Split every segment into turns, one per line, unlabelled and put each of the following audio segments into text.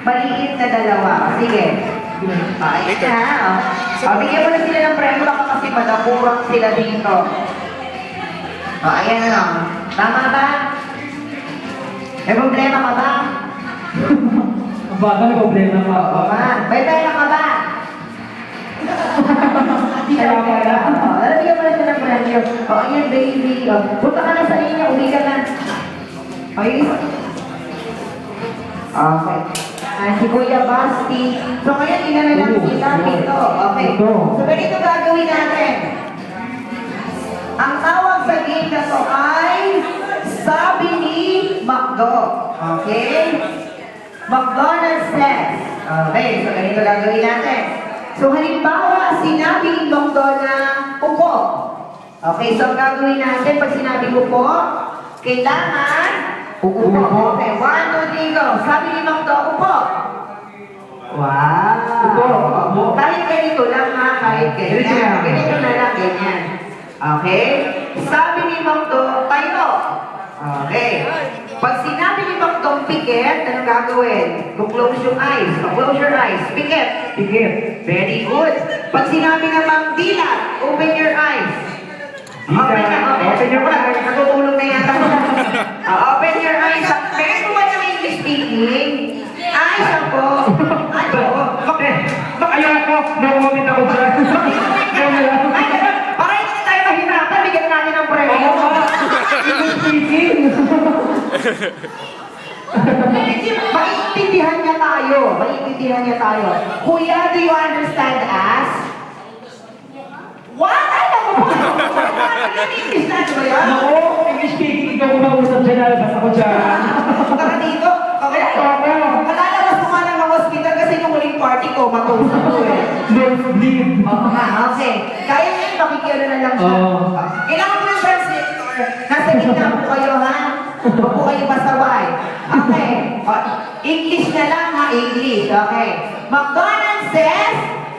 maliit na dalawa. Sige. Ayun na. Bigyan mo na sila ng premyo baka kasi madakurang sila dito. Ayan na lang. Tama ba? May problema ka ba?
Baka may problema pa.
Oo man. May pera ka ba?
Kaya pala.
Bigyan mo na sila ng premyo. Ayan baby. Punta ka na sa inyo. Uwi ka na. Ayun. Okay. Si Kuya Basti. So ngayon, tingnan na lang sila dito. Okay. So ganito gagawin natin. Ang tawag sa game na to ay Sabi ni Macdo. Okay? McDonald's says. Okay, so ganito gagawin natin. So halimbawa, sinabi ni Macdo na upo. Okay, so ang gagawin natin, pag sinabi upo, kailangan upo. Okay, 1, 2, 3, go. Sabi ni Macdo, upo. Wow.
Upo.
Kahit ganito lang ha, kahit ganyan. Ganito na lang, ganyan. Okay? Sabi ni Macdo, tayo. Okay. Pag sinabi ni Macdo, pikit, anong gagawin? Close your eyes. Close your eyes. Pikit.
Pikit.
Very good. Pag sinabi namang dilat, open your eyes. Open your eyes. Natutulong na yata. Open your eyes. Meron mo ba ng English speaking? Eyes ako. Ano?
Ayoko. No comment ako dyan.
Ay, para hindi tayo mahirapan, bigyan natin ng premyo.
English speaking.
Maiintindihan niya tayo. Maiintindihan niya tayo. Kuya, do you understand us? What? Ano mo po? English na ba yan?
Ako, English speaking. Ikaw kumausap dyan. Alabas ako dyan.
Tara dito. Okay. Malalabas ko nga ng hospital kasi yung huling party ko, matuusap ko eh.
Leave.
Oo nga, okay. Kaya niyo yung makikiano na lang siya. Kailangan mo ng translator. Nasa gitna po kayo, ha? Huwag po kayo pasaway. Okay. English na lang, ha? English. Okay. McDonald's says,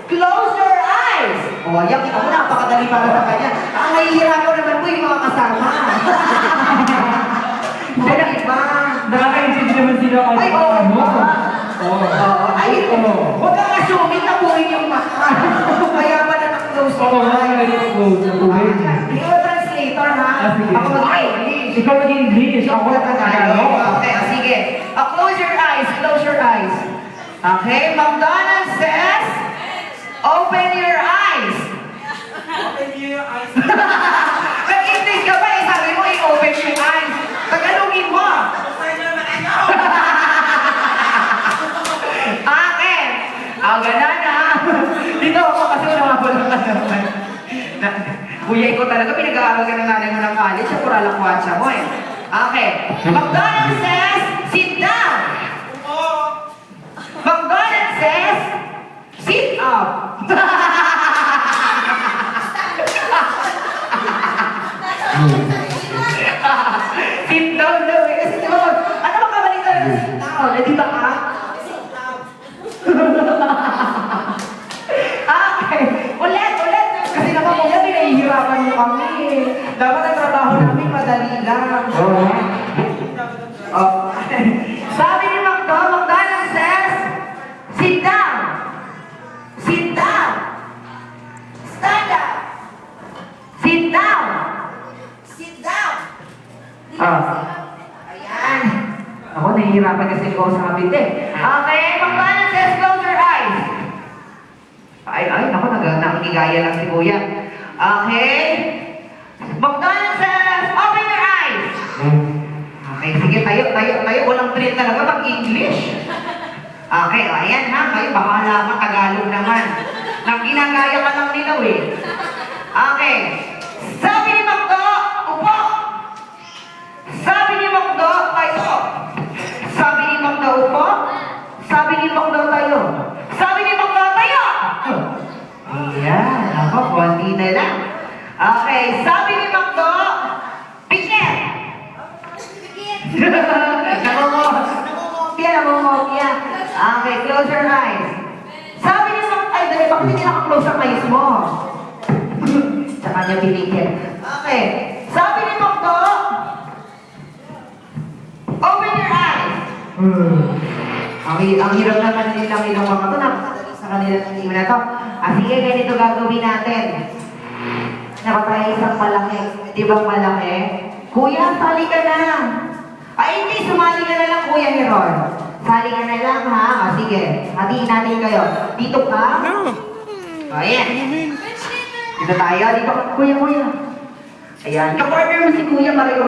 close your eyes. Yan, kita mo, napakadali para sa kanya. Ang nahihirap ko naman po yung mga kasama. Diba?
Nakaka-insist naman sila kasi.
Ay, oo. Ay,
Oo.
huwag kang assuming na buhay yung mata. Kaya pa na na-close
Oo, nga, nag-close.
Ikaw translator, ha?
Sige.
Ako mag-English.
Ikaw mag-English. Ako
Tagalog. Okay, sige. Close your eyes. Close your eyes. Okay, McDonald's says, open your eyes.
Open your eyes.
Nag-English ka ba? Sabi mo, i-open your eyes. Tagalogin mo. Akin! Ang ganan ha! Dito ako kasi nakapulong ka naman. Kuya ko talaga, pinag-aaral ka ng nanay mo ng college, siya pura lang watcha mo eh. Okay. McDonald's says, sit down! McDonald's says, sit up! Sit down daw eh. Kasi di ba, ano makabalik ka na sit down? Eh, di ba ka? Okay. Ulit. Kasi naman kuya, pinahihirapan mo kami eh. Dapat ang trabaho namin madali lang. Okay. Sabi ni McDonald's says, sit down. Sit down. Stand up. Sit down. Sit down. Ayan. Ako, nahihirapan kasi ko sa kapit eh. Okay, McDonald's says, close your eyes. Ay, ako, nakikigaya lang si Kuya. Okay. McDonald's says, open your eyes. Okay, sige, tayo. Walang train talaga mag-English. Okay, ayan ha, kayo, bahala ka, Tagalog naman. Nang ginagaya ka lang nila eh. Okay. Sabi ni Macdo, upo. Sabi ni Macdo, tayo. Sabi ni Macdo, upo. Sabi ni Macdo, tayo. Sabi ni Macdo, tayo. Ayan, ako, konti na lang. Okay, sabi ni Macdo, pikit. Namumopia. Okay, close your eyes. Sabi ni Macdo, ay, dali, bakit hindi naka-close ang eyes mo? Sa kanya binigyan. Okay. Sabi ni Macdo, open your eyes. Ang hirap naman nilang ilang mga to, napakadali sa kanilang team na to. Sige, ganito gagawin natin. Nakatry isang malaki. Di ba malaki? Kuya, sali ka na. Ay, hindi, sumali ka na lang, Kuya Heron. Sali ka na lang, ha? Sige, hatiin natin kayo. Dito ka? Ayan. Dito tayo, dito. Kuya. Ayan, kapartner mo si Kuya Mario.